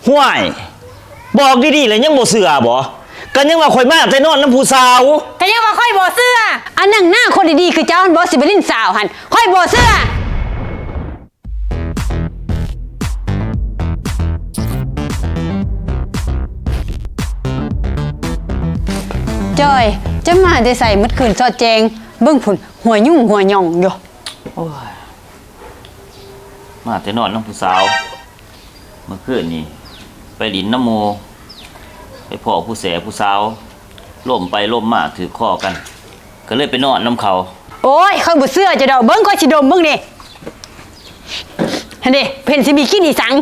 ห่วยบอกดีๆเลยยังบ่เสือบ่กันยังว่าข่อยมาแต่นอนน้ำผู้สาวก็ยังว่าค่อยบ่เสื้ออันนั่งหน้าคนดีๆคือเจ้าบ่สิไปลิ้นสาวหันค่อยบ่เสื้อจอยจะมาได้ใส่มัดคืนซอดแจงเบิ่งผุนหัวยุ่งหัวหย่องอยู่โอ้ยมาแต่นอนน้ำผู้สาวเมื่อคืนนี่ไปดินน้ำโมไปพ่อผู้แสผู้สาวล่มไปล่มมาถือข้อกันก็เลยไปนอนน้ำเขาโอ้ยค่อยบ่เสื้อจะดอกเบิ่งค่อยสิดมเบิ่งนี่เห็นดิเพิ่นสิมีกลิ่นอีสัง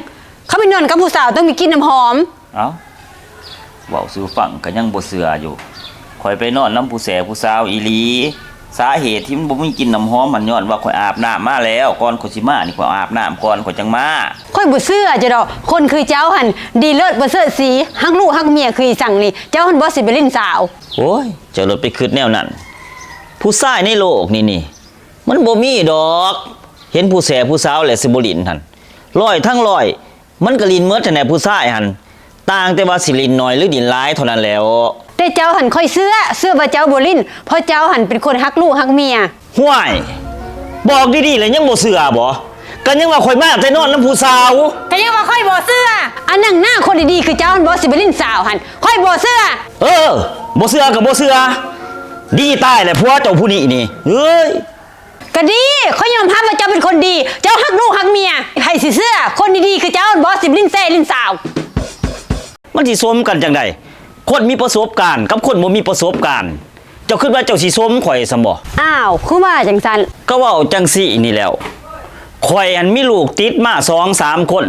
เขาไปนอนกับผู้สาวต้องมีกลิ่นน้ำหอมเอ้าเว้าสู่ฟังก็ยังบ่เสืออยู่ข่อยไปนอนน้ำผู้แสผู้สาวอีหลีสาเหตุที่มันบ่มีกินน้ำหอมมันย้อนว่าข่อยอาบน้ำมาแล้วก่อนข่อยสิมานี่ข่อยอาบน้ำก่อนข่อยจังมาค่อยบ่เชื่อจะดอกคนคือเจ้าหันดีเลิศบ่เสื้อสีฮักลูกฮักเมียคือสั่งนี่เจ้าหันบ่สิไปลิ้นสาวโอ้ยเจ้ารถไปคิดแนวนั้นผู้ชายในโลกนี่มันบ่มีดอกเห็นผู้แสผู้สาวแหละสิบ่ลิ้นหั่นร้อยทั้งร้อยมันก็ลิ้นหมดแต่แน่ผู้ชายหั่นต่างแต่ว่าสิลิ้นน้อยหรือลิ้นหลายเท่านั้นแหล้วแต่เจ้าหันค่อยเสื้อว่าเจ้าบ่ลิ้นเพราะเจ้าหันเป็นคนฮักลูกฮักเมียห่วยบอกดีๆเลยยังบ่เชื่อบ่กันยังว่าข่อยมาแต่นอนน้ำผู้สาวก็ยังว่าค่อยบ่เสื้ออันนั่งหน้าคนดีๆคือเจ้าหันบ่สิไปลิ้นสาวหันค่อยบ่เสื้อบ่เชื่อก็บ่เชื่อดีตายแหละผัวเจ้าผู้นี้นี่เฮ้ยก็ดีค่อยยอมรับว่าเจ้าเป็นคนดีเจ้าฮักลูกฮักเมียให้สิเสื้อคนดีๆคือเจ้าหันบ่สิไปลิ้นแซ่ลิ้นสาวมันสิสมกันจังได๋คนมีประสบการณ์กับคนบ่มีประสบการณ์เจ้าคิดว่าเจ้าสิสมข่อยซะบ่อ้าวคือว่าจังซั่นก็เว้าจังซี่นี่แล้วข่อยอันมีลูกติดมา 2-3 คน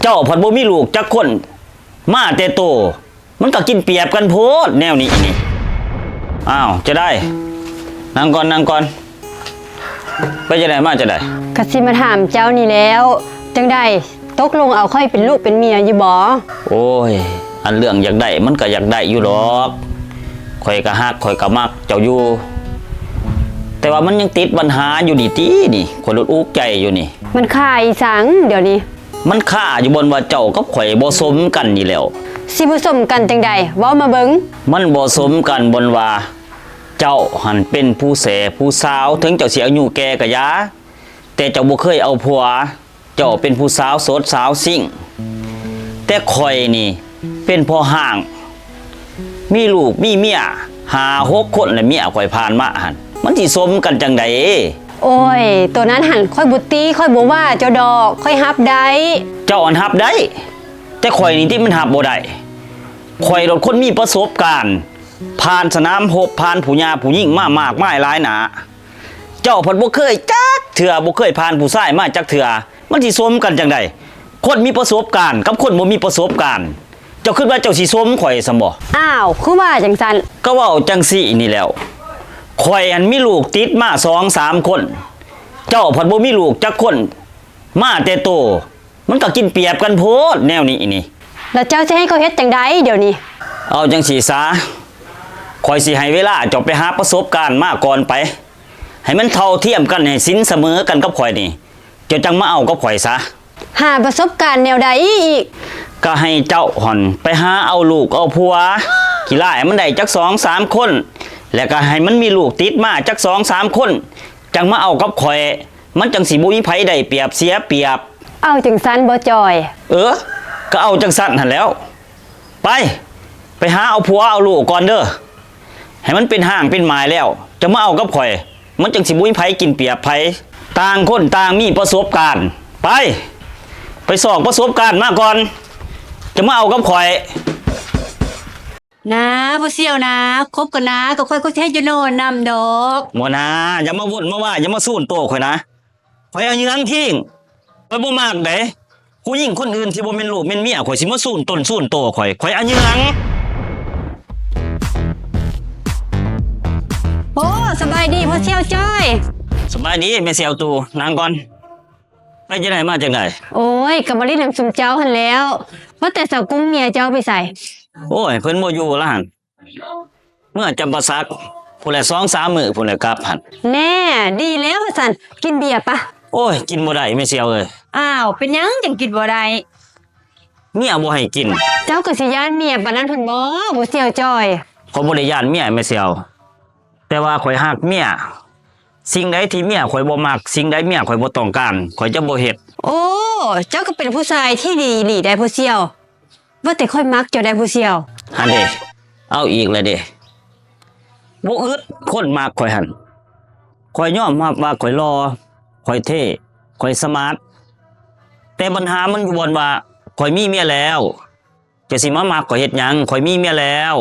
เจ้าพัดบ่มีลูกจักคนมาแต่โตมันก็กินเปรียบกันโพดแนวนี้นี่อ้าวจะได้นั่งก่อนไปจะได้มาจะได้ก็สิมาถามเจ้านี่แล้วจังได๋ตกลงเอาค่อยเป็นลูกเป็นเมียอยู่บ่โอ้ยอันเรื่องอยากได้มันก็อยากได้อยู่หรอกข่อยก็ฮักข่อยก็มักเจ้าอยู่แต่ว่ามันยังติดปัญหาอยู่นี่ข่อยรถอุกใจอยู่นี่มันค่าอีสังเดี๋ยวนี้มันค่าอยู่บนว่าเจ้ากับข่อยบ่สมกันนี่แล้วสิบ่สมกันจังใดเว้ามาเบิ่งมันบ่สมกันบนว่าเจ้าหันเป็นผู้แสผู้สาวถึงเจ้าสิอายุแก่ก็ยาแต่เจ้าบ่เคยเอาผัวเจ้าเป็นผู้สาวโสดสาวซิ่งแต่ข่อยนี่เป็นพ่อห้างมีลูกมีเมีย5-6 คนและเมียข่อยผ่านมาหั่นมันสิสมกันจังได๋โอ้ยตัวนั้นหั่นค่อยบ่ตีค่อยบ่ว่าเจ้าดอกค่อยรับได้เจ้าอันรับได้แต่ข่อยนี่ที่มันรับบ่ได้ข่อยรถคนมีประสบการณ์ผ่านสนามรบผ่านผู้หญิงผู้หญิงมามากมายหลายหนาเจ้าพัดบ่เคยจักเถื่อบ่เคยผ่านผู้ชายมาจักเถื่อมันสิสมกันจังได๋คนมีประสบการณ์กับคนบ่มีประสบการณ์เจ้าคิดว่าเจ้าสิสมข่อยซะบ่อ้าวคือว่าจังซั่นก็เว้าจังซี่นี่แล้วข่อยอันมีลูกติดมา 2-3 คนเจ้าพัดบ่มีลูกจักคนมาแต่โตมันก็กินเปรียบกันโพดแนวนี้นี่แล้วเจ้าจะให้เขาเฮ็ดจังได๋เดี๋ยวนี้เอาจังซี่ซะข่อยสิให้เวลาเจ้าไปหาประสบการณ์มาก่อนไปให้มันเท่าเทียมกันให้สินเสมอกันกับข่อยนี่เจ้าจังมาเอากับข่อยซะหาประสบการณ์แนวใดอีกก็ให้เจ้าห่อนไปหาเอาลูกเอาผัวขี้ร้ายมันได้จัก 2-3 คนแล้วก็ให้มันมีลูกติดมาจัก 2-3 คนจังมาเอากับข่อยมันจังสิบ่มีไผได้เปรียบเสียเปรียบเอาจังซั่นบ่จอยก็เอาจังซั่นหั่นแล้วไปหาเอาผัวเอาลูกก่อนเด้อให้มันเป็นห้างเป็นหมายแล้วจะมาเอากับข่อยมันจังสิบ่มีไผกินเปรียบไผต่างคนต่างมีประสบการณ์ไปสอบประสบการณ์มาก่อนจะมาเอากับข่อยนะบ่เสี่ยวนะคบกันนะก็ค่อยก็สิให้อยู่โน่นนำดอกบ่นะอย่ามาวนมาว่าอย่ามาสู้โตข่อยนะข่อยเอาอยู่ทั้งทิ้งข่อยบ่มักเด้ผู้หญิงคนอื่นที่บ่แม่นลูกแม่นเมียข่อยสิมาสู้ต้นสู้โตข่อยเอาอยู่หลังโอ้สบายดีพ่อเสี่ยวจ้อยสบายดีแม่เสี่ยวตูนั่งก่อนไปจังได๋มาจังได๋โอ้ยก็บ่ได้นำซุมเจ้าหั่นแล้วว่าแต่สาวกุ้งเมียเจ้าไปใส่โอ้ยเพิ่นบ่อยู่ละหั่นเมื่อจำปาสักพุ่นแหละ 2-3 มื้อพุ่นแหละกลับหั่นแน่ดีแล้วว่าซั่นกินเบียร์ปะโอ้ยกินบ่ได้แม่เสี่ยวเอ้ยอ้าวเป็นหยังจังกินบ่ได้ เมียบ่ให้กิน เจ้าก็สิย่านเมียปานนั้นเพิ่นบ่ผู้เสี่ยวจ้อย ข่อยบ่ได้ย้านเมียแม่เสียว แต่ว่าข่อยฮักเมียสิ่งใดที่เมียข่อยบ่มักสิ่งใดเมียข่อยบ่ต้องการข่อยจะบ่เฮ็ด โอ้เจ้าก็เป็นผู้ชายที่ดีหลีได้ผู้เสี่ยวว่าแต่ค่อยมักเจ้าได้ผู้เสี่ยว หั่นเด้เอาอีกแล้วเด้บ่อึดคนมากข่อยหั่นข่อยยอมรับว่าข่อยรอข่อยเท่ข่อยสมาร์ทแต่ปัญหามันอยู่บนว่าข่อยมีเมียแล้วจะสิมามักข่อยเฮ็ดหยังข่อยมีเมียแล้ว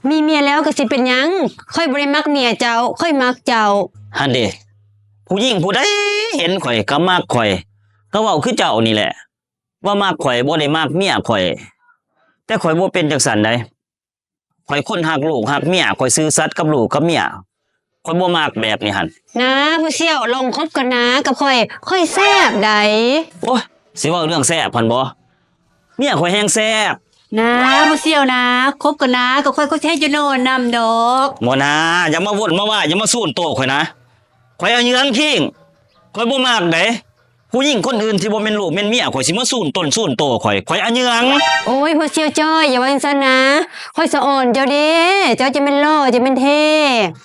มีเมียแล้วก็สิเป็นหยังค่อยบ่ได้มักเมียเจ้าค่อยมักเจ้า หั่นเด้ผู้หญิงผู้ใดเห็นข่อยก็มักข่อยก็เว้าคือเจ้านี่แหละ ว่ามักข่อยบ่ได้มักเมียข่อย แต่ข่อยบ่เป็นจังซั่นใดข่อยคนฮักลูกฮักเมียข่อยซื่อสัตย์กับลูกกับเมียข่อยบ่มักแบบนี้หั่น นะผู้เสี่ยวลองคบกันนะกับค่อยแซ่บใด โอ้ยสิเว้าเรื่องแซ่บพันบ่เมียข่อยแฮงแซ่บ นะผู้เสี่ยวนะคบกันนะกับค่อยก็สิให้อยู่โน่นนำดอก บ่นะอย่ามาวนมาว่าอย่ามาสู้นโตข่อยนะข่อยเอาเหยืองคิงข่อยบ่มักเด้ผู้หญิงคนอื่นที่บ่แม่นลูกแม่นเมียข่อยสิมาสู้นต้นสู้นโตข่อยเอาเหยือง โอ้ยผู้เสี่ยวจ้อยอย่าว่าจังซั่นนะค่อยสะอ่อนเจ้าเด้เจ้าจะเป็นหล่อจะเป็นเท่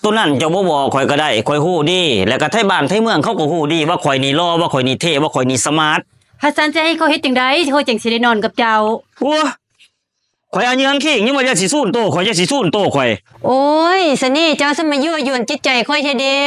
ตัวนั้นเจ้าบ่บอกข่อยก็ได้ข่อยฮู้ดีแล้วก็ไทบ้านไทเมืองเขาก็ฮู้ดีว่าข่อยนี่หล่อว่าข่อยนี่เท่ว่าข่อยนี่สมาร์ท ฮัสซันจะให้เขาเฮ็ดจังได๋เขาจังสิได้นอนกับเจ้า โอ้ข่อยเอาเหยืองคิงยังว่าจะสิสู้นโตข่อยจะสิสู้นโตข่อย โอ้ยเสน่ห์เจ้าสมัยยั่วยวนจิตใจค่อยแท้เด้